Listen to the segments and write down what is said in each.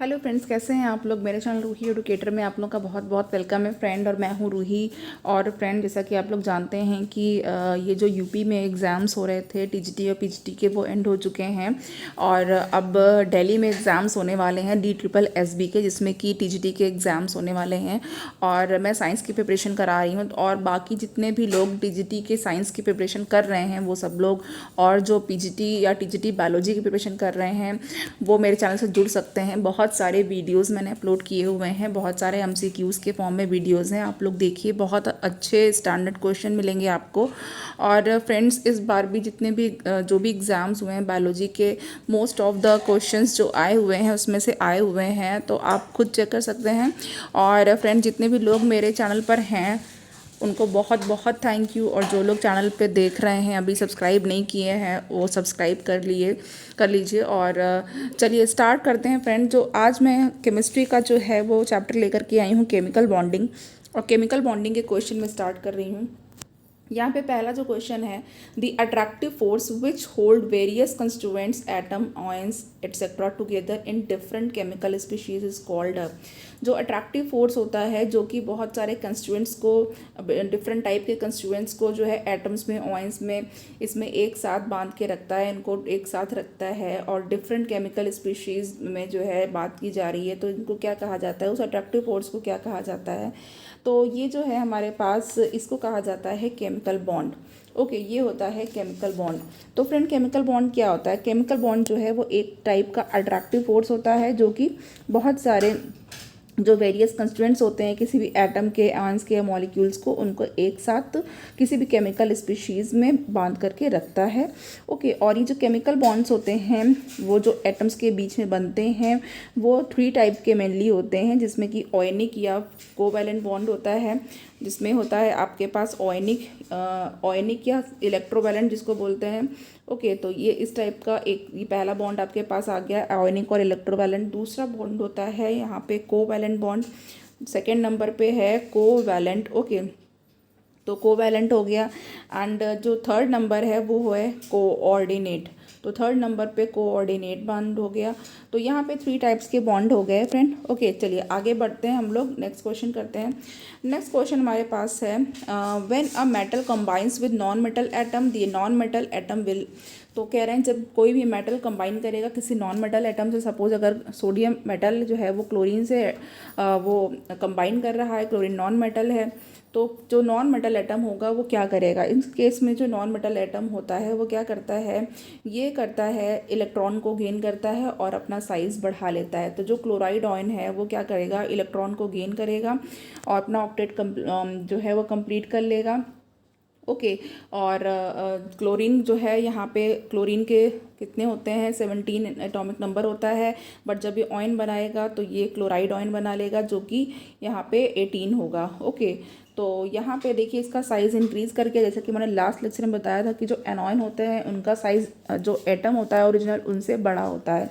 Hello friends, कैसे हैं आप लोग। मेरे चैनल रूही एडुकेटर में आप लोगों का बहुत बहुत वेलकम है फ्रेंड। और मैं हूं रूही। और फ्रेंड, जैसा कि आप लोग जानते हैं कि ये जो यूपी में एग्ज़ाम्स हो रहे थे टीजीटी और पीजीटी के, वो एंड हो चुके हैं। और अब दिल्ली में एग्ज़ाम्स होने वाले हैं DSSB के, जिसमें कि टीजीटी के एग्ज़ाम्स होने वाले हैं। और मैं साइंस की प्रिपरेशन करा रही हूँ। और बाकी जितने भी लोग टीजीटी के साइंस की प्रिपरेशन कर रहे हैं वो सब लोग, और जो पीजीटी या टीजीटी बायोलॉजी की प्रिपरेशन कर रहे हैं, वो मेरे चैनल से जुड़ सकते हैं। बहुत सारे वीडियोस मैंने अपलोड किए हुए हैं, बहुत सारे MCQs के फॉर्म में वीडियोस हैं, आप लोग देखिए। बहुत अच्छे स्टैंडर्ड क्वेश्चन मिलेंगे आपको। और फ्रेंड्स, इस बार भी जितने भी जो भी एग्ज़ाम्स हुए हैं बायोलॉजी के, मोस्ट ऑफ द क्वेश्चंस जो आए हुए हैं उसमें से आए हुए हैं, तो आप खुद चेक कर सकते हैं। और फ्रेंड, जितने भी लोग मेरे चैनल पर हैं उनको बहुत बहुत थैंक यू। और जो लोग चैनल पे देख रहे हैं अभी सब्सक्राइब नहीं किए हैं, वो सब्सक्राइब कर लीजिए। और चलिए स्टार्ट करते हैं फ्रेंड। जो आज मैं केमिस्ट्री का जो है वो चैप्टर लेकर के आई हूँ, केमिकल बॉन्डिंग। और केमिकल बॉन्डिंग के क्वेश्चन में स्टार्ट कर रही हूँ। यहाँ पे पहला जो क्वेश्चन है, the attractive force which hold various constituents atom ions etcetera together in different chemical species is called. जो अट्रैक्टिव फोर्स होता है जो कि बहुत सारे कंस्टिट्यूएंट्स को, डिफरेंट टाइप के कंस्टिट्यूएंट्स को जो है एटम्स में, आयंस में, इसमें एक साथ बांध के रखता है, इनको एक साथ रखता है। और डिफरेंट केमिकल स्पीशीज में जो है बात की जा रही है, तो इनको क्या कहा जाता है, उस अट्रैक्टिव फोर्स को क्या कहा जाता है। तो ये जो है हमारे पास, इसको कहा जाता है केमिकल बॉन्ड। ओके, ये होता है केमिकल बॉन्ड। तो फ्रेंड, केमिकल बॉन्ड क्या होता है। केमिकल बॉन्ड जो है वो एक टाइप का अट्रैक्टिव फोर्स होता है जो कि बहुत सारे जो वेरियस कंस्टिट्यूएंट्स होते हैं किसी भी एटम के, आयंस के, मॉलिक्यूल्स को, उनको एक साथ किसी भी केमिकल स्पीशीज़ में बांध करके रखता है। ओके, और ये जो केमिकल बॉन्ड्स होते हैं वो जो एटम्स के बीच में बनते हैं वो 3 टाइप के मेनली होते हैं, जिसमें कि ऑयनिक या कोवैलेंट बॉन्ड होता है, जिसमें होता है आपके पास ऑयनिक या इलेक्ट्रोवैलेंट जिसको बोलते हैं। ओके, तो ये इस टाइप का एक, ये पहला बॉन्ड आपके पास आ गया आयोनिक और इलेक्ट्रोवैलेंट। दूसरा बॉन्ड होता है यहाँ पे कोवैलेंट बॉन्ड, सेकेंड नंबर पे है कोवैलेंट। ओके, तो कोवैलेंट हो गया। एंड जो थर्ड नंबर है वो है कोऑर्डिनेट। तो थर्ड नंबर पे कोऑर्डिनेट बॉन्ड हो गया। तो यहाँ पे 3 टाइप्स के बॉन्ड हो गए फ्रेंड। ओके, चलिए आगे बढ़ते हैं, हम लोग नेक्स्ट क्वेश्चन करते हैं। नेक्स्ट क्वेश्चन हमारे पास है, when a metal combines with non metal atom the non metal atom will. तो कह रहे हैं जब कोई भी मेटल कंबाइन करेगा किसी नॉन मेटल एटम से, सपोज अगर सोडियम मेटल जो है वो क्लोरीन से वो कंबाइन कर रहा है, क्लोरीन नॉन मेटल है, तो जो नॉन मेटल एटम होगा वो क्या करेगा। इस केस में जो नॉन मेटल एटम होता है वो क्या करता है, ये करता है इलेक्ट्रॉन को गेन करता है और अपना साइज़ बढ़ा लेता है। तो जो क्लोराइड आयन है वो क्या करेगा, इलेक्ट्रॉन को गेन करेगा और अपना ऑक्टेट जो है वो कंप्लीट कर लेगा। ओके, और क्लोरीन जो है, यहाँ पे क्लोरीन के कितने होते हैं, 17 एटॉमिक नंबर होता है। बट जब ये ऑयन बनाएगा तो ये क्लोराइड ऑयन बना लेगा जो कि यहाँ पे 18 होगा। ओके, तो यहाँ पे देखिए इसका साइज़ इंक्रीज़ करके, जैसे कि मैंने लास्ट लेक्चर में बताया था कि जो एनॉयन होते हैं उनका साइज़, जो एटम होता है ओरिजिनल, उनसे बड़ा होता है।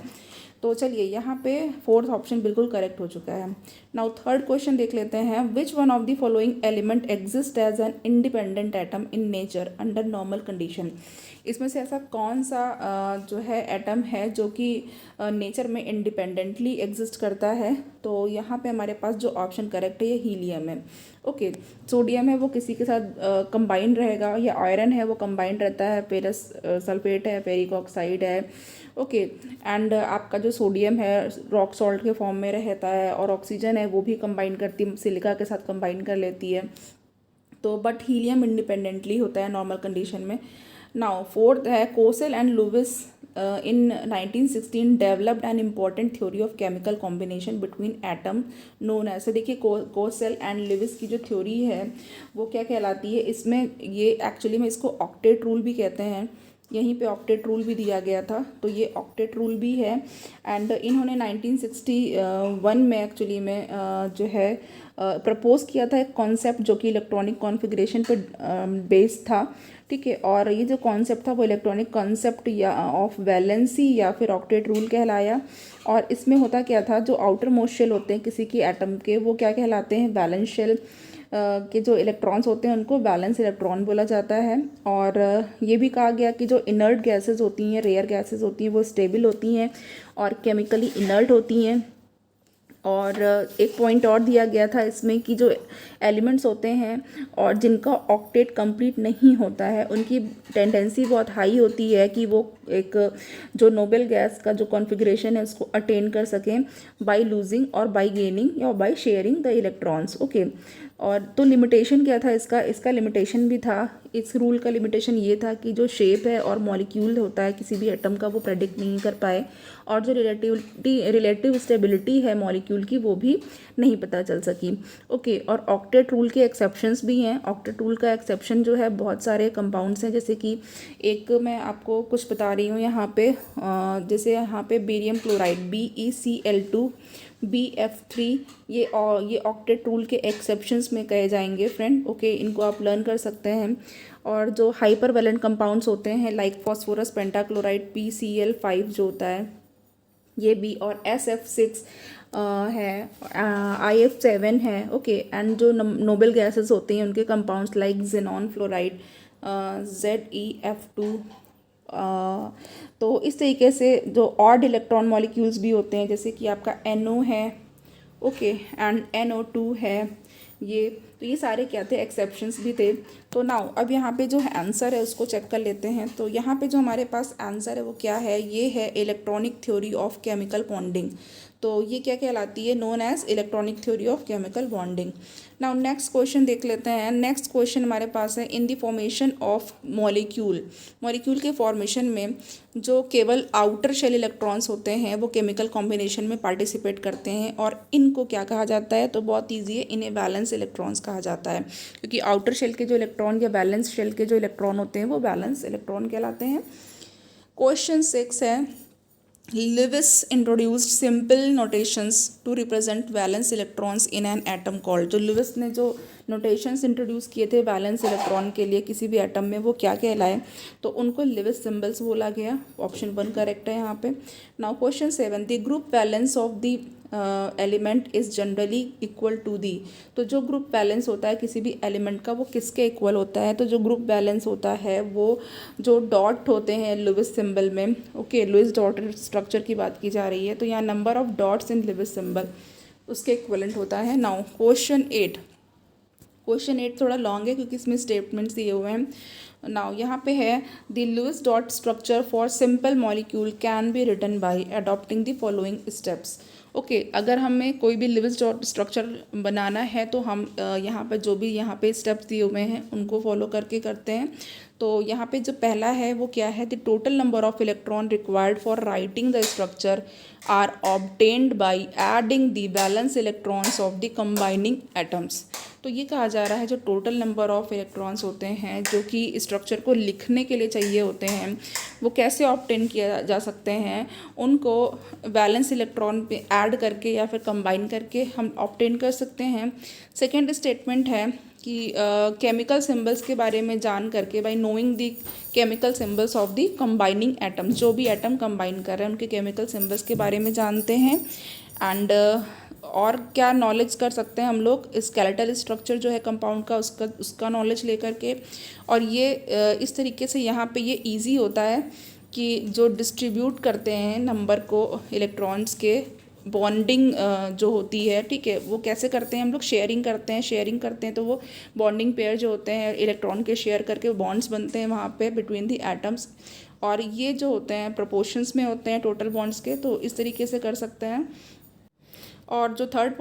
तो चलिए यहाँ पे फोर्थ ऑप्शन बिल्कुल करेक्ट हो चुका है। नाउ थर्ड क्वेश्चन देख लेते हैं, which one of the following element exist as an independent atom in nature under normal condition. इसमें से ऐसा कौन सा जो है एटम है जो कि नेचर में इंडिपेंडेंटली एग्जिस्ट करता है। तो यहाँ पे हमारे पास जो ऑप्शन करेक्ट है ये हीलियम है। ओके, सोडियम है वो किसी के साथ कंबाइंड रहेगा, या आयरन है वो कंबाइंड रहता है, फेरस सल्फेट है, फेरिक ऑक्साइड है। ओके, एंड आपका जो सोडियम है रॉक सॉल्ट के फॉर्म में रहता है, और ऑक्सीजन है वो भी कंबाइन करती, सिलिका के साथ कंबाइन कर लेती है। तो बट हीलियम इंडिपेंडेंटली होता है नॉर्मल कंडीशन में। नाउ फोर्थ है, Kossel and Lewis in 1916 developed an important theory of chemical combination between atom known as. देखिए कोसेल एंड लुविस की जो थ्योरी है वो क्या कहलाती है, इसमें ये एक्चुअली में इसको ऑक्टेट रूल भी कहते हैं। यहीं पे ऑक्टेट रूल भी दिया गया था, तो ये ऑक्टेट रूल भी है। एंड इन्होंने 1961 में एक्चुअली में जो है प्रपोज किया था एक कॉन्सेप्ट जो कि इलेक्ट्रॉनिक कॉन्फ़िगरेशन पे बेस्ड था। ठीक है, और ये जो कॉन्सेप्ट था वो इलेक्ट्रॉनिक कॉन्सेप्ट या ऑफ वैलेंसी या फिर ऑक्टेट रूल कहलाया। और इसमें होता क्या था, जो आउटर मोस्ट शेल होते हैं किसी की एटम के, वो क्या कहलाते हैं, वैलेंस शेल के जो इलेक्ट्रॉन्स होते हैं उनको वैलेंस इलेक्ट्रॉन बोला जाता है। और ये भी कहा गया कि जो इनर्ट गैसेस होती हैं, रेयर गैसेस होती हैं, वो स्टेबल होती हैं और केमिकली इनर्ट होती हैं। और एक पॉइंट और दिया गया था इसमें कि जो एलिमेंट्स होते हैं और जिनका ऑक्टेट कंप्लीट नहीं होता है उनकी टेंडेंसी बहुत हाई होती है कि वो एक जो नोबेल गैस का जो कॉन्फ़िगरेशन है उसको अटेन कर सकें बाय लूजिंग और बाय गेनिंग या by sharing the electrons. Okay, और तो लिमिटेशन क्या था इसका लिमिटेशन भी था। इस रूल का लिमिटेशन ये था कि जो शेप है और मॉलिक्यूल होता है किसी भी एटम का वो प्रेडिक्ट नहीं कर पाए, और जो रिलेटिव स्टेबिलिटी है मॉलिक्यूल की वो भी नहीं पता चल सकी। ओके, और ऑक्टेट रूल के एक्सेप्शंस भी हैं। ऑक्टेट रूल का एक्सेप्शन जो है बहुत सारे कंपाउंड्स हैं, जैसे कि एक मैं आपको कुछ बता रही हूँ यहाँ पे, जैसे यहाँ पे बेरियम क्लोराइड BeCl2 BF3, ये ऑक्टेट रूल के एक्सेप्शंस में कहे जाएंगे फ्रेंड। ओके, इनको आप लर्न कर सकते हैं। और जो हाइपर वैलेंट कंपाउंड्स होते हैं लाइक फॉस्फोरस पेंटाक्लोराइड PCl5 जो होता है ये भी, और SF6 है, IF7 है। ओके, एंड जो नोबेल गैसेस होते हैं उनके compounds like xenon fluoride ZeF2। तो इस तरीके से जो ऑड इलेक्ट्रॉन मॉलिक्यूल्स भी होते हैं, जैसे कि आपका NO है, ओके, एंड NO2 है, ये सारे क्या थे, एक्सेप्शंस भी थे। तो नाउ अब यहाँ पे जो आंसर है उसको चेक कर लेते हैं। तो यहाँ पे जो हमारे पास आंसर है वो क्या है, ये है electronic theory of chemical bonding. तो ये क्या कहलाती है, known as electronic theory of chemical bonding. Now next question देख लेते हैं। नेक्स्ट क्वेश्चन हमारे पास है, in the formation of molecule के फॉर्मेशन में जो केवल आउटर शेल इलेक्ट्रॉन्स होते हैं वो केमिकल कॉम्बिनेशन में पार्टिसिपेट करते हैं, और इनको क्या कहा जाता है, तो बहुत ईजी है, इन्हें वैलेंस इलेक्ट्रॉन्स कहा जाता है, क्योंकि आउटर शेल के जो इलेक्ट्रॉन या वैलेंस शेल के जो इलेक्ट्रॉन होते हैं वो वैलेंस इलेक्ट्रॉन कहलाते हैं। क्वेश्चन 6 है, Lewis introduced simple notations to represent valence electrons in an atom called। जो लुइस ने जो नोटेशंस इंट्रोड्यूस किए थे वैलेंस इलेक्ट्रॉन के लिए किसी भी एटम में, वो क्या कहलाए, तो उनको लिविस सिंबल्स बोला गया। ऑप्शन 1 करेक्ट है यहाँ पे। Now question 7, the group valence of the element is generally equal to the. तो जो ग्रुप बैलेंस होता है किसी भी एलिमेंट का वो किसके इक्वल होता है, तो जो ग्रुप बैलेंस होता है वो जो डॉट होते हैं लुइस सिंबल में। ओके, लुइस डॉट स्ट्रक्चर की बात की जा रही है, तो यहाँ number of dots in Lewis symbol उसके इक्वलेंट होता है। नाउ क्वेश्चन 8 थोड़ा लॉन्ग है क्योंकि इसमें स्टेटमेंट्स दिए हुए हैं। नाउ यहाँ पे है, the Lewis dot structure for simple molecule can be written by adopting the following steps. Okay, अगर हमें कोई भी लुइस डॉट स्ट्रक्चर बनाना है तो हम यहाँ पर जो भी यहाँ पे स्टेप्स दिए हुए हैं उनको फॉलो करके करते हैं। तो यहाँ पे जो पहला है वो क्या है, the total number of electron required for writing the structure are obtained by adding the valence electrons of the combining atoms. तो ये कहा जा रहा है जो टोटल नंबर ऑफ इलेक्ट्रॉन्स होते हैं जो कि स्ट्रक्चर को लिखने के लिए चाहिए होते हैं वो कैसे ऑब्टेन किया जा सकते हैं, उनको बैलेंस इलेक्ट्रॉन पे ऐड करके या फिर कंबाइन करके हम ऑब्टेन कर सकते हैं। सेकेंड स्टेटमेंट है कि केमिकल सिंबल्स के बारे में जान करके, bye knowing the chemical symbols of the combining atoms, जो भी एटम कंबाइन कर रहे हैं उनके केमिकल सिंबल्स के बारे में जानते हैं। एंड और क्या नॉलेज कर सकते हैं हम लोग, स्केलेटल स्ट्रक्चर जो है कंपाउंड का उसका नॉलेज लेकर के। और ये इस तरीके से यहाँ पे ये इजी होता है कि जो डिस्ट्रीब्यूट करते हैं नंबर को इलेक्ट्रॉन्स के, बॉन्डिंग जो होती है, ठीक है, वो कैसे करते हैं हम लोग, शेयरिंग करते हैं तो वो बॉन्डिंग पेयर जो होते हैं इलेक्ट्रॉन के शेयर करके बॉन्ड्स बनते हैं वहाँ पे बिटवीन द एटम्स, और ये जो होते हैं प्रोपोर्शंस में होते हैं टोटल बॉन्ड्स के, तो इस तरीके से कर सकते हैं। और जो थर्ड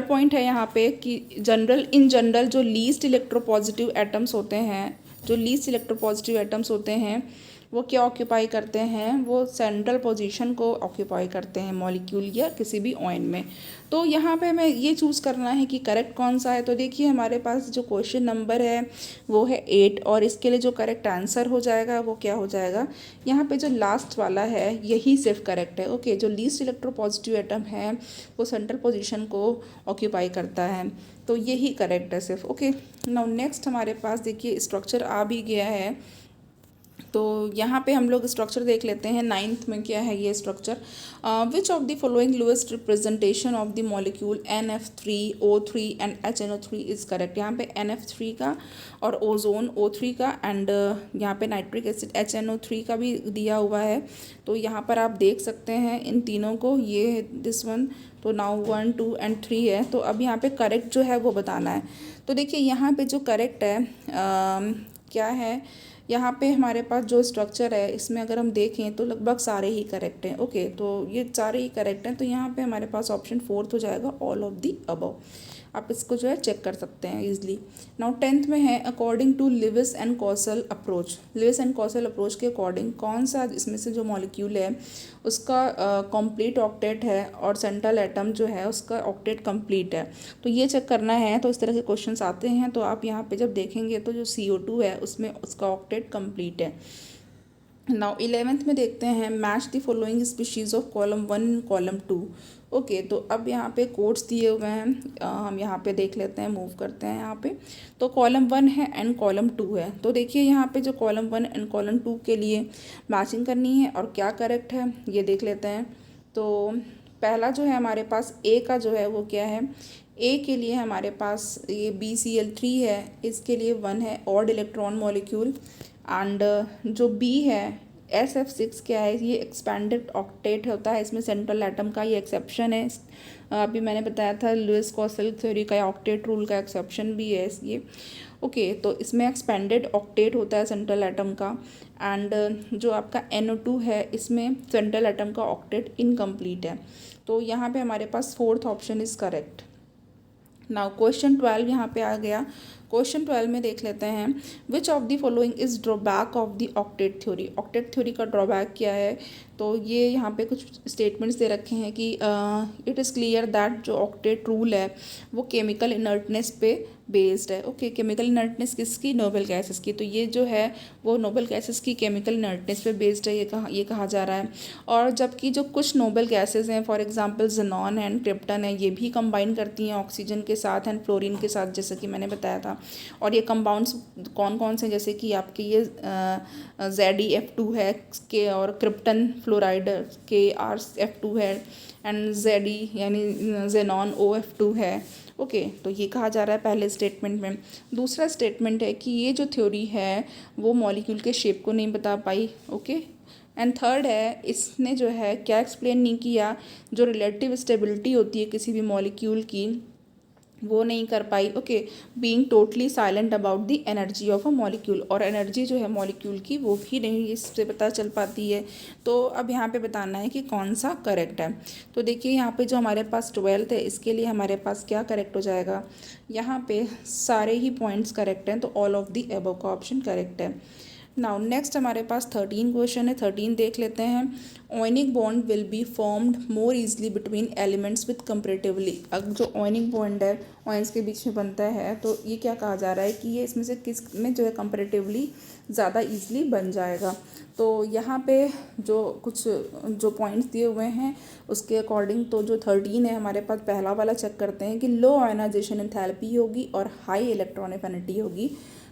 पॉइंट है यहाँ पे कि इन जनरल जो लीस्ट इलेक्ट्रोपॉजिटिव एटम्स होते हैं वो क्या ऑक्यूपाई करते हैं, वो सेंट्रल पोजीशन को ऑक्यूपाई करते हैं मॉलिक्यूल या किसी भी ऑयन में। तो यहाँ पे हमें ये चूज़ करना है कि करेक्ट कौन सा है। तो देखिए हमारे पास जो क्वेश्चन नंबर है वो है 8, और इसके लिए जो करेक्ट आंसर हो जाएगा वो क्या हो जाएगा, यहाँ पे जो लास्ट वाला है यही सिर्फ करेक्ट है। ओके, जो लीस्ट इलेक्ट्रोपॉजिटिव एटम है वो सेंट्रल पोजीशन को ऑक्यूपाई करता है, तो यही करेक्ट है सिर्फ। ओके, नाउ नेक्स्ट हमारे पास देखिए स्ट्रक्चर आ भी गया है, तो यहाँ पे हम लोग स्ट्रक्चर देख लेते हैं। 9th में क्या है ये structure, which of the following lowest representation of the molecule NF3O3 and HNO3 is correct. यहाँ पे NF3 का और ओजोन O3 का, एंड यहाँ पे नाइट्रिक एसिड HNO3 का भी दिया हुआ है। तो यहाँ पर आप देख सकते हैं इन तीनों को, ये दिस वन तो नाउ 1 2 एंड 3 है। तो अब यहाँ पे करेक्ट जो है वो बताना है। तो देखिए यहाँ पे जो करेक्ट है क्या है, यहाँ पे हमारे पास जो स्ट्रक्चर है इसमें अगर हम देखें तो लगभग सारे ही करेक्ट हैं। ओके, तो ये सारे ही करेक्ट हैं, तो यहाँ पे हमारे पास ऑप्शन 4 हो जाएगा, ऑल ऑफ दी अबव। आप इसको जो है चेक कर सकते हैं इजीली। नाउ 10th में है according to Lewis and Kossel approach. Lewis and Kossel approach के अकॉर्डिंग कौन सा इसमें से जो मॉलिक्यूल है उसका कंप्लीट ऑक्टेट है और सेंट्रल एटम जो है उसका ऑक्टेट कंप्लीट है, तो ये चेक करना है। तो इस तरह के क्वेश्चंस आते हैं, तो आप यहाँ पे जब देखेंगे तो जो CO2 है उसमें उसका ऑक्टेट कंप्लीट है। नाउ 11th में देखते हैं match the following species of column 1 column 2। Okay, तो अब यहाँ पे कोड्स दिए हुए हैं, हम यहाँ पे देख लेते हैं, मूव करते हैं यहाँ पे। तो कॉलम 1 है एंड कॉलम 2 है। तो देखिए यहाँ पे जो कॉलम 1 एंड कॉलम 2 के लिए मैचिंग करनी है और क्या करेक्ट है ये देख लेते हैं। तो पहला जो है हमारे पास ए का जो है वो क्या है, ए के लिए हमारे पास ये BCl3 है, इसके लिए 1 है ऑड इलेक्ट्रॉन मॉलिक्यूल। एंड जो बी है SF6 क्या है, ये एक्सपेंडेड ऑक्टेट होता है, इसमें सेंट्रल एटम का ये एक्सेप्शन है। अभी मैंने बताया था लुईस कॉसल थ्योरी का ऑक्टेट रूल का एक्सेप्शन भी है ये। ओके, तो इसमें एक्सपेंडेड ऑक्टेट होता है सेंट्रल एटम का। एंड जो आपका NO2 है इसमें सेंट्रल एटम का ऑक्टेट इनकम्प्लीट है। तो यहाँ पे हमारे पास 4th option is correct. Now question 12 यहाँ पे आ गया। क्वेश्चन 12 में देख लेते हैं which of the following is drawback of the octet theory. Octet theory का ड्रॉबैक क्या है, तो ये यहाँ पे कुछ स्टेटमेंट्स दे रखे हैं कि इट इज़ क्लियर दैट जो ऑक्टेट रूल है वो केमिकल इनर्टनेस पे बेस्ड है। ओके, केमिकल इनर्टनेस किसकी, नोबल गैसेस की। तो ये जो है वो नोबल गैसेस की केमिकल इनर्टनेस पे बेस्ड है, ये कहा जा रहा है। और जबकि जो कुछ नोबल गैसेस हैं, for example xenon and krypton है, ये भी कंबाइन करती हैं ऑक्सीजन के साथ एंड फ्लोरीन के साथ, जैसे कि मैंने बताया था। और ये कंपाउंड्स कौन कौन से, जैसे कि आपके ये ZeF2 है के, और क्रिप्टन फ्लोराइड KrF2 है, एंड ZE यानी ज़ेनॉन OF2 है। ओके, तो ये कहा जा रहा है पहले स्टेटमेंट में। दूसरा स्टेटमेंट है कि ये जो थ्योरी है वो मॉलिक्यूल के शेप को नहीं बता पाई। ओके, एंड थर्ड है इसने जो है क्या एक्सप्लेन नहीं किया, जो रिलेटिव स्टेबिलिटी होती है किसी भी मॉलिक्यूल की वो नहीं कर पाई। Okay, being totally silent about the energy of a molecule, और एनर्जी जो है मॉलिक्यूल की वो भी नहीं इससे पता चल पाती है। तो अब यहाँ पे बताना है कि कौन सा करेक्ट है। तो देखिए यहाँ पे जो हमारे पास 12th है इसके लिए हमारे पास क्या करेक्ट हो जाएगा, यहाँ पे सारे ही पॉइंट्स करेक्ट हैं, तो ऑल ऑफ द अबव का ऑप्शन करेक्ट है। नाउ नेक्स्ट हमारे पास 13 क्वेश्चन है, 13 देख लेते हैं। Ionic bond will be formed more easily between elements with comparatively. अब जो ओनिक बॉन्ड है ऑयंस के बीच में बनता है, तो ये क्या कहा जा रहा है कि ये इसमें से किस में जो है कंपेरेटिवली ज़्यादा ईजिली बन जाएगा। तो यहाँ पे जो कुछ जो पॉइंट्स दिए हुए हैं उसके अकॉर्डिंग, तो जो 13 है हमारे पास पहला वाला चेक करते हैं कि लो आयनाइजेशन एंथैल्पी होगी और हाई इलेक्ट्रॉन एफिनिटी होगी।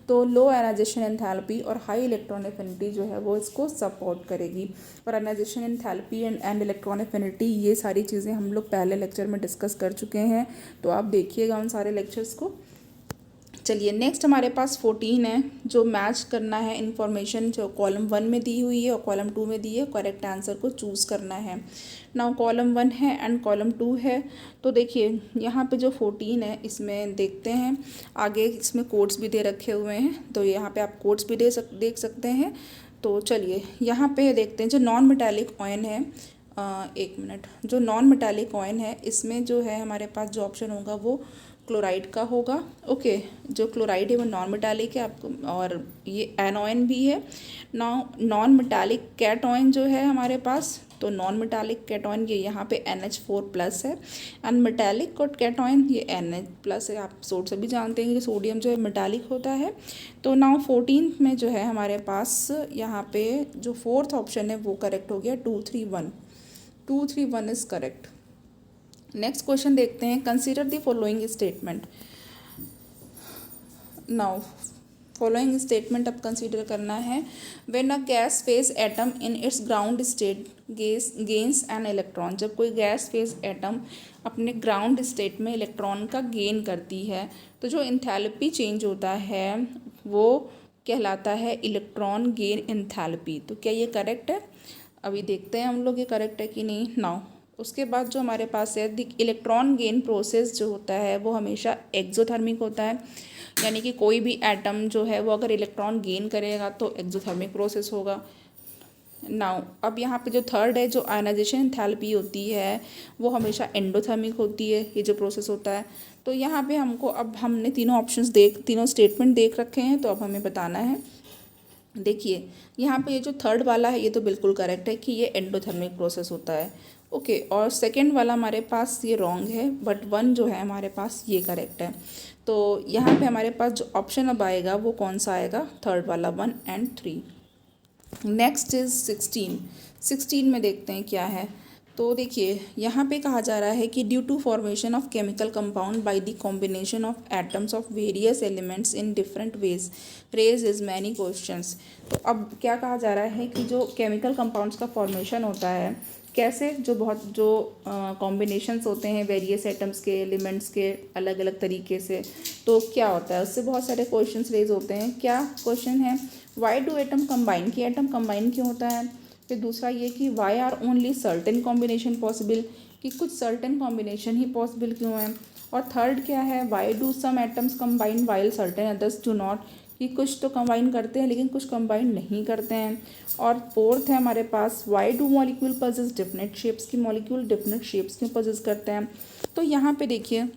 तो लो आयनाइजेशन एंथैल्पी और हाई इलेक्ट्रॉन एफिनिटी जो है वो इसको सपोर्ट करेगी। और ionization enthalpy and electron affinity ये सारी चीज़ें हम लोग पहले लेक्चर में डिस्कस कर चुके हैं, तो आप देखिएगा उन सारे लेक्चर्स को। चलिए नेक्स्ट हमारे पास 14 है, जो मैच करना है इन्फॉर्मेशन जो कॉलम 1 में दी हुई है और कॉलम 2 में दी है, करेक्ट आंसर को चूज़ करना है। नाउ कॉलम 1 है एंड कॉलम 2 है। तो देखिए यहाँ पे जो 14 है इसमें देखते हैं आगे, इसमें कोड्स भी दे रखे हुए हैं, तो यहाँ पे आप कोड्स भी देख सकते हैं। तो चलिए यहाँ पे देखते हैं जो नॉन मेटालिक ऑयन है, एक मिनट, जो नॉन मेटालिक ऑयन है इसमें जो है हमारे पास जो ऑप्शन होगा वो क्लोराइड का होगा। ओके, जो क्लोराइड है वो नॉन मेटालिक है आपको, और ये एनॉयन भी है। नॉन मेटालिक कैटॉयन जो है हमारे पास, तो नॉन मेटालिक कैटॉयन ये यहाँ पे NH4+ है, एंड मेटालिक कैटॉयन ये NH+ है। आप सोड से भी जानते हैं कि सोडियम जो है मेटालिक होता है। तो नाउ 14 में जो है हमारे पास यहाँ पे जो 4th ऑप्शन है वो करेक्ट हो गया, 231 इज़ करेक्ट। नेक्स्ट क्वेश्चन देखते हैं, consider the following statement. Now following statement अब कंसीडर करना है। When a gas phase atom in its ground state gains an electron. जब कोई गैस फेज एटम अपने ग्राउंड स्टेट में इलेक्ट्रॉन का गेन करती है, तो जो एंथैल्पी चेंज होता है वो कहलाता है इलेक्ट्रॉन गेन एंथैल्पी। तो क्या ये करेक्ट है, अभी देखते हैं हम लोग ये करेक्ट है कि नहीं। नाउ उसके बाद जो हमारे पास है इलेक्ट्रॉन गेन प्रोसेस जो होता है वो हमेशा एक्सोथर्मिक होता है, यानी कि कोई भी एटम जो है वो अगर इलेक्ट्रॉन गेन करेगा तो एक्सोथर्मिक प्रोसेस होगा। नाउ अब यहाँ पे जो थर्ड है, जो आयनाइजेशन एंथैल्पी होती है वो हमेशा एंडोथर्मिक होती है, ये जो प्रोसेस होता है। तो यहाँ पे हमको, अब हमने तीनों स्टेटमेंट देख रखे हैं, तो अब हमें बताना है। देखिए यहाँ पे ये जो थर्ड वाला है ये तो बिल्कुल करेक्ट है कि ये एंडोथर्मिक प्रोसेस होता है। ओके, और सेकंड वाला हमारे पास ये रॉन्ग है, बट वन जो है हमारे पास ये करेक्ट है। तो यहाँ पे हमारे पास जो ऑप्शन अब आएगा वो कौन सा आएगा, थर्ड वाला, 1 और 3। नेक्स्ट इज 16 में देखते हैं क्या है। तो देखिए यहाँ पे कहा जा रहा है कि due to formation of chemical compound by the combination of atoms of various elements in different ways raises many questions. तो अब क्या कहा जा रहा है कि जो केमिकल कंपाउंड्स का फॉर्मेशन होता है, कैसे, जो कॉम्बिनेशंस होते हैं वेरियस एटम्स के, एलिमेंट्स के अलग अलग तरीके से, तो क्या होता है, उससे बहुत सारे क्वेश्चंस रेज होते हैं। क्या क्वेश्चन है, वाई डू एटम कंबाइन, कि एटम कंबाइन क्यों होता है। फिर दूसरा ये कि why are only certain combination possible, कि कुछ सर्टेन कॉम्बिनेशन ही पॉसिबल क्यों है। और थर्ड क्या है, why do some atoms combine while certain others do not, कि कुछ तो कंबाइन करते हैं लेकिन कुछ कंबाइन नहीं करते हैं। और फोर्थ है हमारे पास, why do molecule possess different shapes, की मॉलिक्यूल डिफरेंट शेप्स क्यों पजेस करते हैं। तो यहाँ पे देखिए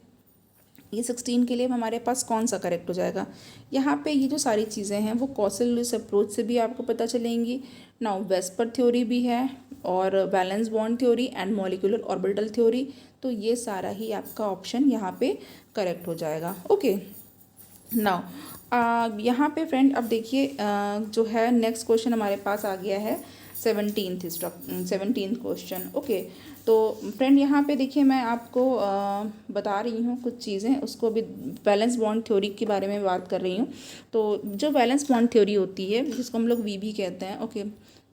ये 16 के लिए हमारे पास कौन सा करेक्ट हो जाएगा। यहाँ पे ये जो सारी चीज़ें हैं वो कॉसल-लुईस अप्रोच से भी आपको पता चलेंगी। नाउ वेस्पर थ्योरी भी है और valence bond theory and molecular orbital theory, तो ये सारा ही आपका ऑप्शन यहाँ पे करेक्ट हो जाएगा। ओके, नाउ यहाँ पे फ्रेंड अब देखिए जो है नेक्स्ट क्वेश्चन हमारे पास आ गया है 17th क्वेश्चन। ओके, तो फ्रेंड यहाँ पे देखिए मैं आपको बता रही हूँ कुछ चीज़ें, उसको भी वैलेंस बॉन्ड थ्योरी के बारे में बात कर रही हूँ। तो जो वैलेंस बॉन्ड थ्योरी होती है जिसको हम लोग वीबी कहते हैं, okay,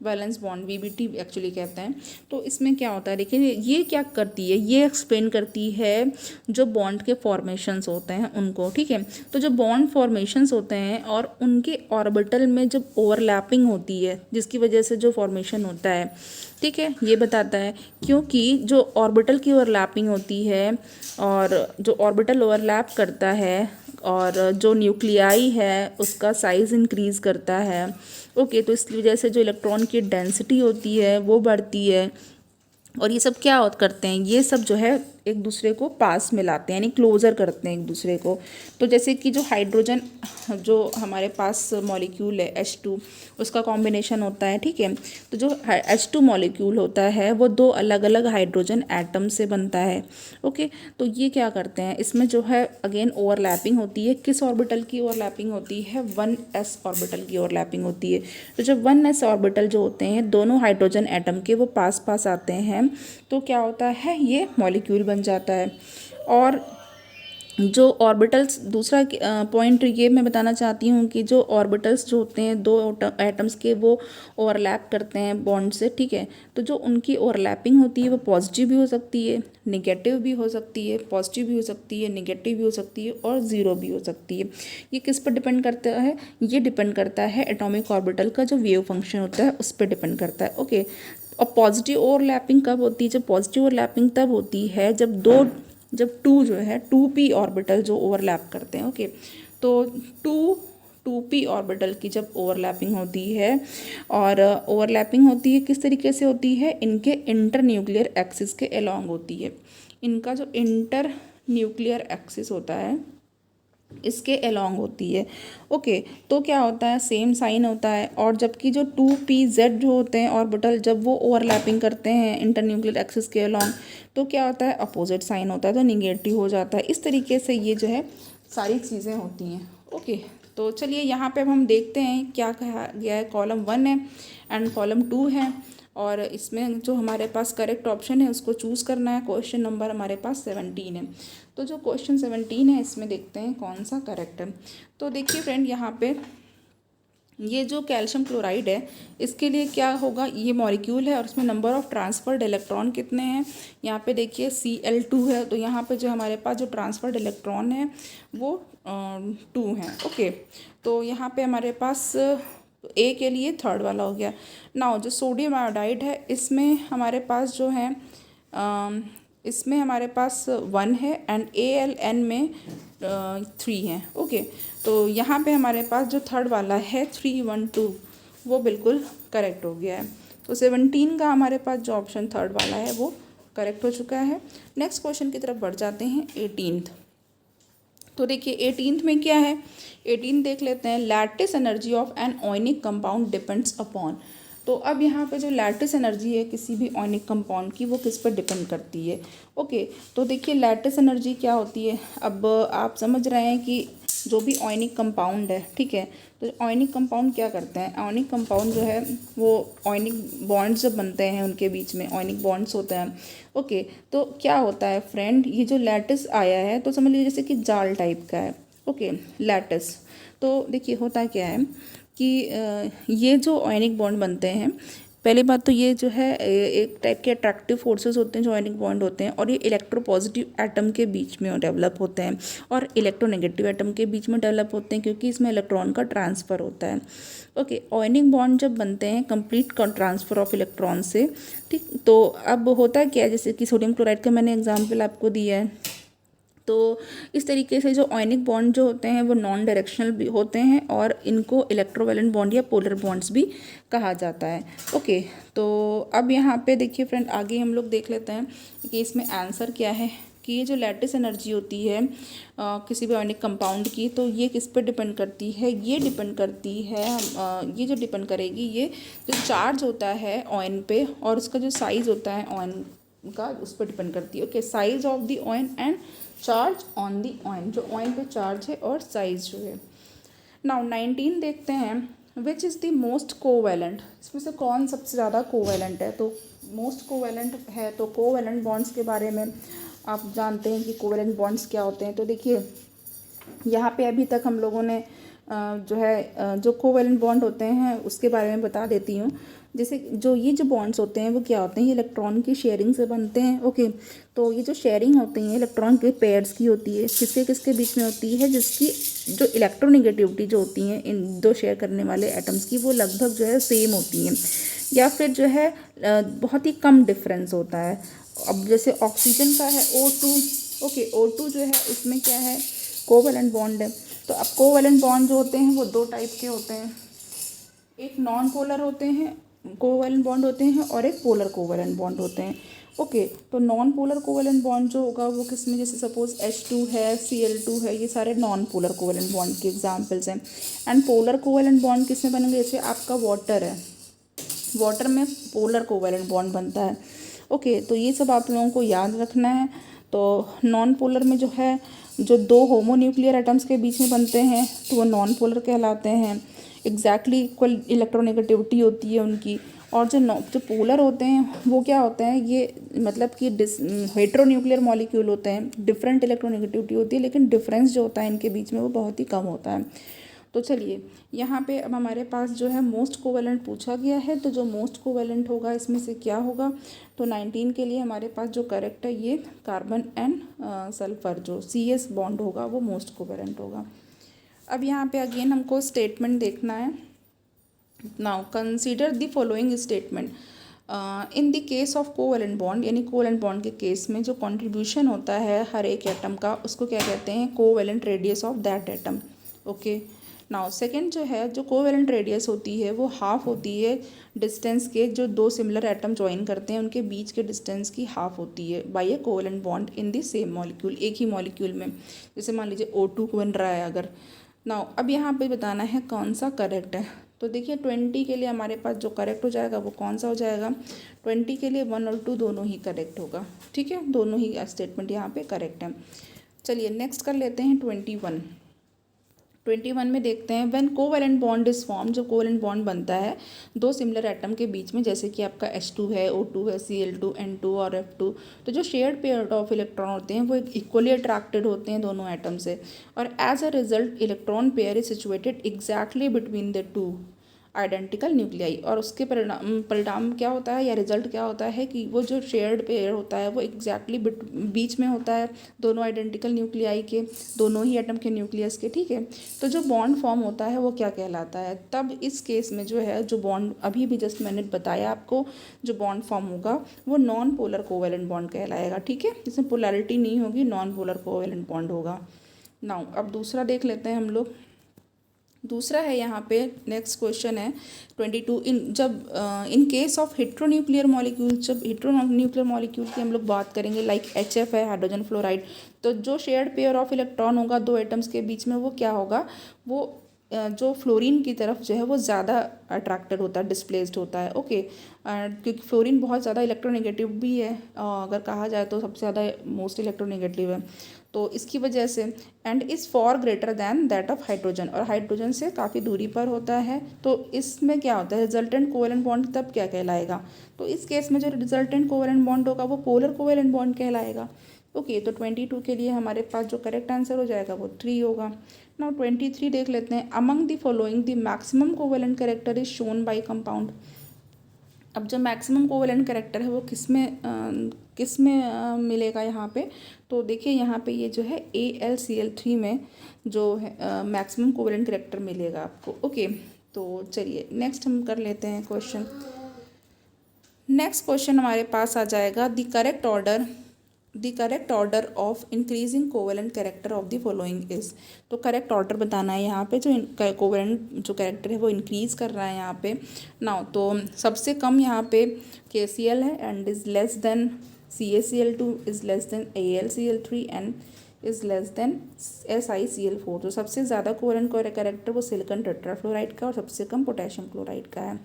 valence bond VBT actually कहते हैं। तो इसमें क्या होता है, देखिए ये क्या करती है, ये एक्सप्लेन करती है जो बॉन्ड के फॉर्मेशंस होते हैं उनको, ठीक है। तो जो बॉन्ड फॉर्मेशंस होते हैं और उनके ऑर्बिटल में जब ओवरलैपिंग होती है जिसकी वजह से जो फॉर्मेशन होता है, ठीक है, ये बताता है। क्योंकि जो ऑर्बिटल की ओवरलैपिंग होती है और जो ऑर्बिटल ओवरलैप करता है और जो न्यूक्लियाई है उसका साइज़ इंक्रीज़ करता है। ओके, तो इसकी वजह से जो इलेक्ट्रॉन की डेंसिटी होती है वो बढ़ती है। और ये सब क्या करते हैं, ये सब जो है एक दूसरे को पास में लाते हैं, यानी क्लोज़र करते हैं एक दूसरे को। तो जैसे कि जो हाइड्रोजन जो हमारे पास मॉलिक्यूल है H2, उसका कॉम्बिनेशन होता है, ठीक है। तो जो H2 मॉलिक्यूल होता है वो दो अलग अलग हाइड्रोजन एटम से बनता है। ओके, तो ये क्या करते हैं, इसमें जो है अगेन ओवरलैपिंग होती है। किस ऑर्बिटल की ओवरलैपिंग होती है, 1s ऑर्बिटल की ओवरलैपिंग होती है। तो जब 1s ऑर्बिटल जो होते हैं दोनों हाइड्रोजन एटम के, वो पास पास आते हैं, तो क्या होता है, ये मॉलिक्यूल बन जाता है। और जो ऑर्बिटल्स, दूसरा पॉइंट ये मैं बताना चाहती हूँ कि जो ऑर्बिटल्स जो होते हैं दो एटम्स के, वो ओवरलैप करते हैं बॉन्ड से, ठीक है। तो जो उनकी ओवरलैपिंग होती है वो पॉजिटिव भी हो सकती है, निगेटिव भी हो सकती है, पॉजिटिव भी हो सकती है, निगेटिव भी हो सकती है और ज़ीरो भी हो सकती है। ये किस पर डिपेंड करता है, ये डिपेंड करता है एटॉमिक ऑर्बिटल का जो वेव फंक्शन होता है उस पर डिपेंड करता है। ओके, और पॉजिटिव ओवरलैपिंग कब होती है, जब पॉजिटिव ओवरलैपिंग तब होती है जब टू जो है 2p ऑर्बिटल जो ओवरलैप करते हैं। ओके, तो 2p ऑर्बिटल की जब ओवरलैपिंग होती है, और ओवरलैपिंग होती है किस तरीके से होती है, इनके इंटर न्यूक्लियर एक्सिस के अलोंग होती है। इनका जो इंटर न्यूक्लियर एक्सिस होता है इसके अलोंग होती है। ओके, तो क्या होता है, सेम साइन होता है। और जबकि जो 2pz जो होते हैं ऑर्बिटल, जब वो ओवरलैपिंग करते हैं इंटरन्यूक्लियर एक्सिस के अलोंग, तो क्या होता है, अपोजिट साइन होता है, तो निगेटिव हो जाता है। इस तरीके से ये जो है सारी चीज़ें होती हैं। ओके, तो चलिए यहाँ पे अब हम देखते हैं क्या कहा गया है। कॉलम 1 है एंड कॉलम 2 है, और इसमें जो हमारे पास करेक्ट ऑप्शन है उसको चूज़ करना है। क्वेश्चन नंबर हमारे पास 17 है। तो जो क्वेश्चन 17 है इसमें देखते हैं कौन सा करेक्ट है। तो देखिए फ्रेंड, यहाँ पे ये जो कैल्शियम क्लोराइड है इसके लिए क्या होगा, ये मॉलिक्यूल है और इसमें नंबर ऑफ़ ट्रांसफर्ड इलेक्ट्रॉन कितने हैं, यहाँ पे देखिए Cl2 है। तो यहाँ पे जो हमारे पास जो ट्रांसफर्ड इलेक्ट्रॉन है वो 2 हैं। ओके, तो यहाँ पे हमारे पास ए के लिए थर्ड वाला हो गया। नाउ जो सोडियम आयोडाइड है इसमें हमारे पास जो है इसमें हमारे पास 1 है एंड ALN में 3 है। ओके, तो यहाँ पे हमारे पास जो थर्ड वाला है 312 वो बिल्कुल करेक्ट हो गया है। तो 17 का हमारे पास जो ऑप्शन थर्ड वाला है वो करेक्ट हो चुका है। नेक्स्ट क्वेश्चन की तरफ बढ़ जाते हैं 18th। तो देखिए 18th में क्या है, 18 देख लेते हैं। Lattice energy of an ionic compound depends upon. तो अब यहाँ पे जो लैटिस एनर्जी है किसी भी ऑयनिक कंपाउंड की वो किस पर डिपेंड करती है। ओके, तो देखिए लैटिस एनर्जी क्या होती है। अब आप समझ रहे हैं कि जो भी ऑयनिक कंपाउंड है, ठीक है, तो ऑयनिक कंपाउंड क्या करते हैं। ऑयनिक कंपाउंड जो है वो ऑयनिक बॉन्ड्स जब बनते हैं उनके बीच में ऑयनिक बॉन्ड्स होते हैं। ओके, तो क्या होता है फ्रेंड, ये जो लैटिस आया है तो समझ लीजिए जैसे कि जाल टाइप का है। Okay, lattice. तो देखिए होता क्या है कि ये जो आयनिक बॉन्ड बनते हैं, पहली बात तो ये जो है एक टाइप के अट्रैक्टिव फोर्सेस होते हैं जो आयनिक बॉन्ड होते हैं, और ये इलेक्ट्रोपॉजिटिव एटम के बीच में डेवलप होते हैं और इलेक्ट्रोनेगेटिव एटम के बीच में डेवलप होते हैं क्योंकि इसमें इलेक्ट्रॉन का ट्रांसफ़र होता है। ओके, आयनिक बॉन्ड जब बनते हैं कंप्लीट ट्रांसफ़र ऑफ इलेक्ट्रॉन से, ठीक, तो अब होता क्या है, जैसे कि सोडियम क्लोराइड का मैंने एग्जाम्पल आपको दिया है। तो इस तरीके से जो आयनिक बॉन्ड जो होते हैं वो नॉन डायरेक्शनल भी होते हैं और इनको इलेक्ट्रोवैलेंट बॉन्ड या पोलर बॉन्ड्स भी कहा जाता है। ओके, तो अब यहाँ पे देखिए फ्रेंड, आगे हम लोग देख लेते हैं कि इसमें आंसर क्या है कि ये जो लैटिस एनर्जी होती है किसी भी आयनिक कंपाउंड की, तो ये किस पर डिपेंड करती है। ये डिपेंड करती है ये जो डिपेंड करेगी, ये जो चार्ज होता है ऑयन पे और उसका जो साइज़ होता है ऑयन का, उस पर डिपेंड करती है। Okay, size of the ion and charge on the ion, जो ऑयन पे चार्ज है और साइज जो है। नाउ 19 देखते हैं। Which is the most covalent, इसमें से कौन सबसे ज़्यादा कोवैलेंट है। तो मोस्ट कोवैलेंट है, तो कोवैलेंट बॉन्ड्स के बारे में आप जानते हैं कि कोवैलेंट बॉन्ड्स क्या होते हैं। तो देखिए यहाँ पे अभी तक हम लोगों ने जो है जो कोवैलेंट बॉन्ड होते हैं उसके बारे में बता देती हूँ। जैसे जो ये जो बॉन्ड्स होते हैं वो क्या होते हैं, ये इलेक्ट्रॉन की शेयरिंग से बनते हैं। ओके, तो ये जो शेयरिंग होती है इलेक्ट्रॉन के पेयर्स की होती है, किसके किसके बीच में होती है, जिसकी जो इलेक्ट्रोनेगेटिविटी जो होती है इन दो शेयर करने वाले एटम्स की वो लगभग जो है सेम होती हैं, या फिर जो है बहुत ही कम डिफरेंस होता है। अब जैसे ऑक्सीजन का है O2। ओके, O2 जो है उसमें क्या है, कोवैलेंट बॉन्ड है। तो अब कोवैलेंट बॉन्ड जो होते हैं वो दो टाइप के होते हैं, एक नॉन पोलर होते हैं कोवैलेंट बॉन्ड होते हैं और एक पोलर कोवैलेंट बॉन्ड होते हैं। ओके, तो नॉन पोलर कोवैलेंट बॉन्ड जो होगा वो किसमें, जैसे सपोज H2 है, Cl2 है, ये सारे नॉन पोलर कोवैलेंट बॉन्ड के एग्जांपल्स हैं। एंड पोलर कोवैलेंट बॉन्ड किसमें बनेंगे, जैसे आपका वाटर है, वाटर में पोलर कोवैलेंट बॉन्ड बनता है। ओके, तो ये सब आप लोगों को याद रखना है। तो नॉन पोलर में जो है जो दो होमोन्यूक्लियर एटम्स के बीच में बनते हैं तो वो नॉन पोलर कहलाते हैं। एग्जैक्टली इक्वल इलेक्ट्रोनेगेटिविटी होती है उनकी। और जो पोलर होते हैं वो क्या होते हैं, ये मतलब कि हेटेरोन्यूक्लियर मॉलिक्यूल होते हैं, डिफरेंट इलेक्ट्रोनेगेटिविटी होती है लेकिन डिफरेंस जो होता है इनके बीच में वो बहुत ही कम होता है। तो चलिए यहाँ पे अब हमारे पास जो है मोस्ट कोवैलेंट पूछा गया है, तो जो मोस्ट कोवैलेंट होगा इसमें से क्या होगा। तो 19 के लिए हमारे पास जो करेक्ट है ये कार्बन एंड सल्फर जो CS बॉन्ड होगा वो मोस्ट कोवैलेंट होगा। अब यहाँ पे अगेन हमको स्टेटमेंट देखना है। Now consider the following statement. In the case of covalent bond, यानी कोवैलेंट बॉन्ड के केस में जो कंट्रीब्यूशन होता है हर एक एटम का उसको क्या कहते हैं, covalent radius of that atom. Okay, now second जो है, जो कोवैलेंट रेडियस होती है वो हाफ होती है डिस्टेंस के, जो दो सिमिलर एटम ज्वाइन करते हैं उनके बीच के डिस्टेंस की हाफ होती है by a covalent bond in the same molecule, एक ही मॉलिक्यूल में। जैसे मान लीजिए O2 बन रहा है अगर। नाउ अब यहाँ पे बताना है कौन सा करेक्ट है। तो देखिए 20 के लिए हमारे पास जो करेक्ट हो जाएगा वो कौन सा हो जाएगा, 20 के लिए 1 और 2 दोनों ही करेक्ट होगा। ठीक है, दोनों ही स्टेटमेंट यहाँ पे करेक्ट है। चलिए नेक्स्ट कर लेते हैं 21 में देखते हैं। When covalent bond is form, जो कोवैलेंट बॉन्ड बनता है दो सिमिलर एटम के बीच में, जैसे कि आपका H2 है, O2 है, Cl2, N2 और F2, तो जो शेयर्ड पेयर ऑफ इलेक्ट्रॉन होते हैं वो इक्वली अट्रैक्टेड होते हैं दोनों एटम से, और as a result electron pair is situated exactly between the two. Identical nuclei, और उसके परिणाम क्या होता है या रिजल्ट क्या होता है कि वो जो शेयर्ड पेयर होता है वो एग्जैक्टली बीच में होता है दोनों आइडेंटिकल न्यूक्लियाई के, दोनों ही एटम के न्यूक्लियस के, ठीक है। तो जो बॉन्ड फॉर्म होता है वो क्या कहलाता है, तब इस केस में जो है जो बॉन्ड अभी भी जस्ट मैंने बताया आपको, जो बॉन्ड फॉर्म होगा वो नॉन पोलर कोवेलेंट बॉन्ड कहलाएगा, ठीक है। इसमें पोलैरिटी नहीं होगी, नॉन पोलर कोवेलेंट बॉन्ड होगा। नाउ अब दूसरा देख लेते हैं हम लोग। दूसरा है यहाँ पे नेक्स्ट क्वेश्चन है 22, in case of heteronuclear molecule, जब हेट्रोन्यूक्लियर मॉलिक्यूल की हम लोग बात करेंगे लाइक HF है, हाइड्रोजन फ्लोराइड, तो जो शेयर्ड पेयर ऑफ इलेक्ट्रॉन होगा दो एटम्स के बीच में वो क्या होगा, वो जो फ्लोरीन की तरफ जो है वो ज़्यादा अट्रैक्टेड होता है, डिस्प्लेस्ड होता है, ओके। क्योंकि फ्लोरीन बहुत ज़्यादा इलेक्ट्रोनेगेटिव भी है, अगर कहा जाए तो सबसे ज़्यादा मोस्ट इलेक्ट्रोनेगेटिव है, तो इसकी वजह से, and is for greater than that of hydrogen, और हाइड्रोजन से काफ़ी दूरी पर होता है, तो इसमें क्या होता है रिजल्टेंट कोवेलेंट बॉन्ड तब क्या कहलाएगा, तो इस केस में जो रिजल्टेंट कोवेलेंट बॉन्ड होगा वो पोलर कोवेलेंट बॉन्ड कहलाएगा, ओके। तो 22 के लिए हमारे पास जो करेक्ट आंसर हो जाएगा वो 3 होगा। नाउ 23 देख लेते हैं। Among the following the maximum covalent character is shown by compound. अब जो मैक्सिमम कोवेलेंट कैरेक्टर है वो किस में मिलेगा यहाँ पे, तो देखिए यहाँ पे ये जो है AlCl3 में जो है मैक्सिमम कोवेलेंट कैरेक्टर मिलेगा आपको, ओके। तो चलिए नेक्स्ट हम कर लेते हैं क्वेश्चन। नेक्स्ट क्वेश्चन हमारे पास आ जाएगा the correct order of increasing covalent character of the following is. तो करेक्ट ऑर्डर बताना है यहाँ पे, जो कोवेलेंट जो कैरेक्टर है वो इंक्रीज कर रहा है यहाँ पे। नाउ तो सबसे कम यहाँ पे KCl है and is less than CaCl2, is less than AlCl3 and is less than SiCl4। तो सबसे ज़्यादा कोवेलेंट कैरेक्टर वो सिलिकॉन टेट्राफ्लोराइड का और सबसे कम पोटेशियम क्लोराइड का है,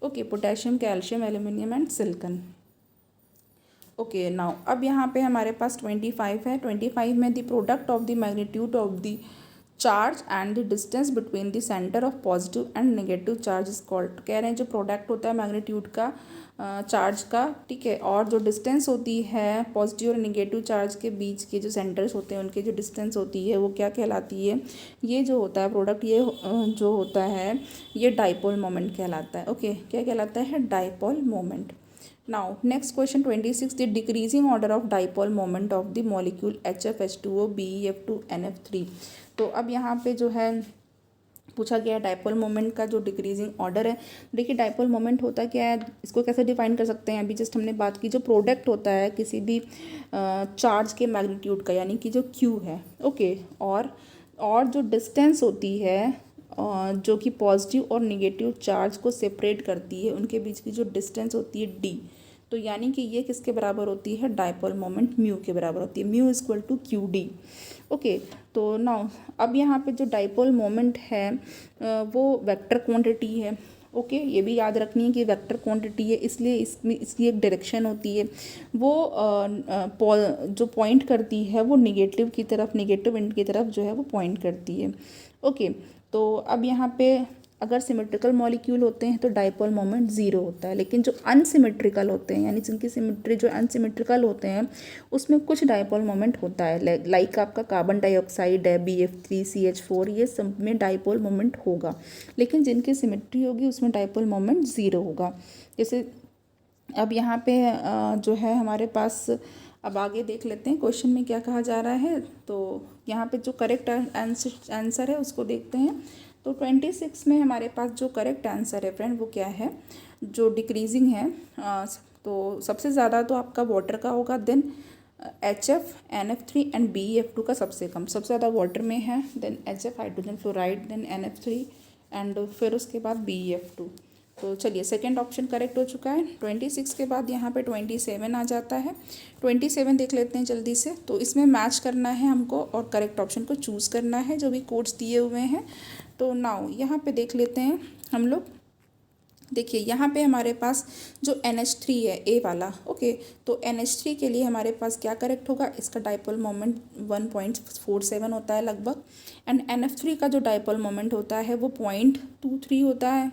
okay. Potassium, calcium, aluminium and silicon, okay. Now अब यहाँ पे हमारे पास 25 है। 25 में the product of the magnitude of the charge and the distance between the centre of positive and negative charge is called. कह रहे हैं जो प्रोडक्ट होता है मैग्नीट्यूड का चार्ज का, ठीक है, और जो डिस्टेंस होती है पॉजिटिव और नेगेटिव चार्ज के बीच के जो सेंटर्स होते हैं उनके जो डिस्टेंस होती है वो क्या कहलाती है, ये जो होता है प्रोडक्ट, ये जो होता है ये डाइपोल मोमेंट कहलाता है, ओके। क्या कहलाता है, dipole moment. Now next question 26, the decreasing order of dipole moment of the molecule HF, H2O, BeF2, NF3। तो अब यहाँ पे जो है पूछा गया डाइपोल मोमेंट का जो डिक्रीजिंग ऑर्डर है। देखिए डाइपोल मोमेंट होता क्या है, इसको कैसे डिफाइन कर सकते हैं, अभी जस्ट हमने बात की, जो प्रोडक्ट होता है किसी भी चार्ज के मैग्नीट्यूड का, यानी कि जो Q है, ओके, और जो डिस्टेंस होती है जो कि पॉजिटिव और निगेटिव चार्ज को सेपरेट करती है, उनके बीच की जो डिस्टेंस होती है D, तो यानी कि ये किसके बराबर होती है, डाइपोल मोमेंट म्यू के बराबर होती है, mu is equal to QD, okay. तो नाउ अब यहाँ पे जो डाइपोल मोमेंट है वो वेक्टर क्वांटिटी है, ओके। ये भी याद रखनी है कि वेक्टर क्वांटिटी है, इसलिए इसमें इसकी एक डायरेक्शन होती है, वो जो पॉइंट करती है वो निगेटिव की तरफ, निगेटिव एंड की तरफ जो है वो पॉइंट करती है, ओके। तो अब यहाँ पे अगर सिमेट्रिकल मॉलिक्यूल होते हैं तो डाइपोल मोमेंट 0 होता है, लेकिन जो अनसिमेट्रिकल होते हैं यानी जिनकी सिमेट्री जो अनसिमेट्रिकल होते हैं उसमें कुछ डाइपोल मोमेंट होता है, लाइक आपका कार्बन डाइऑक्साइड है, BF3, CH4, ये सब में डाइपोल मोमेंट होगा, लेकिन जिनकी सिमेट्री होगी उसमें डाइपोल मोमेंट 0 होगा। जैसे अब यहाँ पे जो है हमारे पास, अब आगे देख लेते हैं क्वेश्चन में क्या कहा जा रहा है। तो यहाँ पे जो करेक्ट आंसर है उसको देखते हैं। तो 26 में हमारे पास जो करेक्ट आंसर है फ्रेंड वो क्या है, जो डिक्रीजिंग है, तो सबसे ज़्यादा तो आपका वाटर का होगा, then HF, NF3 and BeF2 का सबसे कम, सबसे ज़्यादा वाटर में है, then HF hydrogen fluoride, then NF3 and फिर उसके बाद BeF2। तो चलिए सेकंड ऑप्शन करेक्ट हो चुका है। 26 के बाद यहाँ पे 27 आ जाता है। 27 देख लेते हैं जल्दी से। तो इसमें मैच करना है हमको और करेक्ट ऑप्शन को चूज़ करना है जो भी कोड्स दिए हुए हैं। तो नाउ यहाँ पे देख लेते हैं हम लोग। देखिए यहाँ पे हमारे पास जो NH3 है ए वाला, ओके, तो NH3 के लिए हमारे पास क्या करेक्ट होगा, इसका डाइपोल मोमेंट 1.47 होता है लगभग, एंड NF3 का जो डाइपोल मोमेंट होता है वो 0.23 होता है,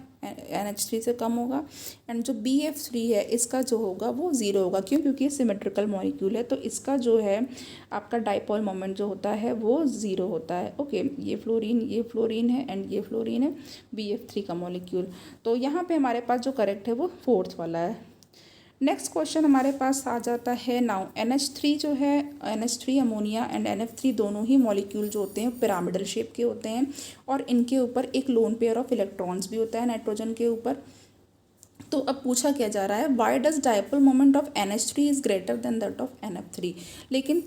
NH3 से कम होगा। एंड जो BF3 है इसका जो होगा वो 0 होगा। क्यों? क्योंकि ये सिमेट्रिकल मॉलिक्यूल है, तो इसका जो है आपका डाइपोल मोमेंट जो होता है वो 0 होता है। ओके, ये फ्लोरीन है एंड ये फ्लोरीन है, BF3 का मॉलिक्यूल। तो यहाँ पे हमारे पास जो करेक्ट है वो 4th वाला है। नेक्स्ट क्वेश्चन हमारे पास आ जाता है नाउ NH3 जो है, NH3 अमोनिया एंड NF3 दोनों ही मॉलिक्यूल जो होते हैं पिरामिडल शेप के होते हैं और इनके ऊपर एक लोन पेयर ऑफ इलेक्ट्रॉन्स भी होता है नाइट्रोजन के ऊपर। तो अब पूछा क्या जा रहा है, why does dipole moment of NH3 is greater than that of NF3। लेकिन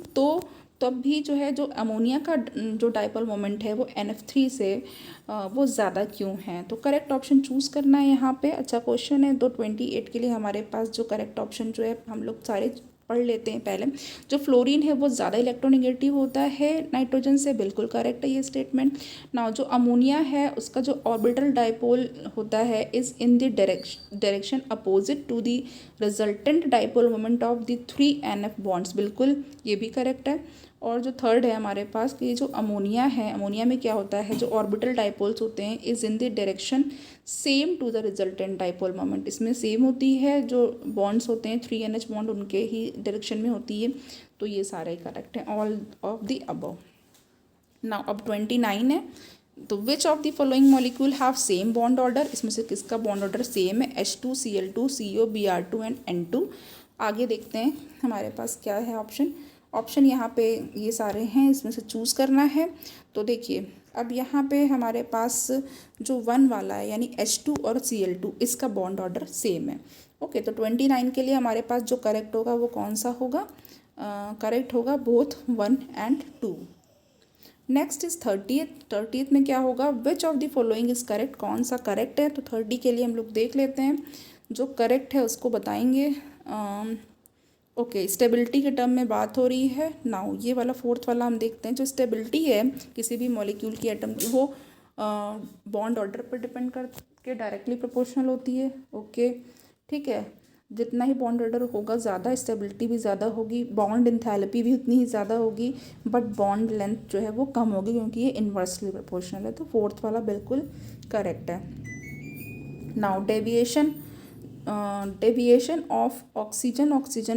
तब भी जो है जो अमोनिया का जो डाइपोल मोमेंट है वो NF3 से वो ज़्यादा क्यों है? तो करेक्ट ऑप्शन चूज़ करना है यहाँ पे। अच्छा क्वेश्चन है। तो 28 के लिए हमारे पास जो करेक्ट ऑप्शन जो है हम लोग सारे पढ़ लेते हैं पहले। जो फ्लोरीन है वो ज़्यादा इलेक्ट्रोनेगेटिव होता है नाइट्रोजन से, बिल्कुल करेक्ट है ये स्टेटमेंट। नाउ जो अमोनिया है उसका जो ऑर्बिटल डाइपोल होता है is in the direction opposite to the resultant dipole moment of the 3NF bonds, बिल्कुल ये भी करेक्ट है। और जो थर्ड है हमारे पास कि जो अमोनिया है, अमोनिया में क्या होता है, जो ऑर्बिटल डाइपोल्स होते हैं is in the direction same to the resultant dipole moment, इसमें सेम होती है। जो बॉन्ड्स होते हैं 3NH बॉन्ड उनके ही डायरेक्शन में होती है। तो ये सारे करेक्ट हैं, all of the above. Now अब 29 है। तो which of the following molecule have same bond order, इसमें से किसका बॉन्ड ऑर्डर सेम है? H2Cl2 CO Br2 and N2। आगे देखते हैं हमारे पास क्या है ऑप्शन यहाँ पे ये सारे हैं, इसमें से चूज़ करना है। तो देखिए अब यहाँ पे हमारे पास जो 1 वाला है यानी H2 और Cl2 इसका बॉन्ड ऑर्डर सेम है। ओके, तो 29 के लिए हमारे पास जो करेक्ट होगा वो कौन सा होगा? करेक्ट होगा both 1 and 2। Next is 30th में क्या होगा? Which of the following is correct, कौन सा करेक्ट है? तो 30 के लिए हम लोग देख लेते हैं, जो करेक्ट है उसको बताएंगे। ओके, स्टेबिलिटी के टर्म में बात हो रही है। नाउ ये वाला 4th वाला हम देखते हैं। जो स्टेबिलिटी है किसी भी मॉलिक्यूल की एटम की वो बॉन्ड ऑर्डर पर डिपेंड करके डायरेक्टली प्रोपोर्शनल होती है। ओके, ठीक है, जितना ही बॉन्ड ऑर्डर होगा ज़्यादा स्टेबिलिटी भी ज़्यादा होगी, बॉन्ड इंथैल्पी भी उतनी ही ज़्यादा होगी, बट बॉन्ड लेंथ जो है वो कम होगी क्योंकि ये इन्वर्सली प्रोपोर्शनल है। तो 4th वाला बिल्कुल करेक्ट है। Now deviation of oxygen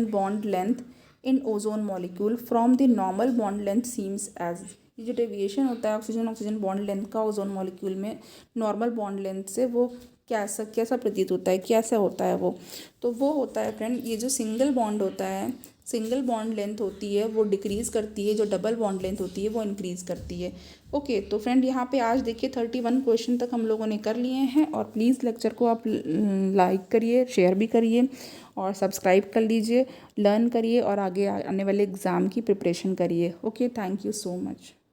bond length in ozone molecule from the normal bond length seems as, ये जो डेविएशन होता है ऑक्सीजन बॉन्ड लेंथ का ओजोन मॉलिक्यूल में नॉर्मल बॉन्ड लेंथ से, वो कैसा प्रतीत होता है, कैसा होता है वो? तो वो होता है फ्रेंड, ये जो सिंगल बॉन्ड होता है, सिंगल बॉन्ड लेंथ होती है वो डिक्रीज़ करती है, जो डबल बॉन्ड लेंथ होती है वो इंक्रीज़ करती है। ओके, तो फ्रेंड यहाँ पे आज देखिए 31 क्वेश्चन तक हम लोगों ने कर लिए हैं। और प्लीज़ लेक्चर को आप लाइक करिए, शेयर भी करिए और सब्सक्राइब कर लीजिए, लर्न करिए और आगे आने वाले एग्ज़ाम की प्रिपरेशन करिए। Okay, thank you so much.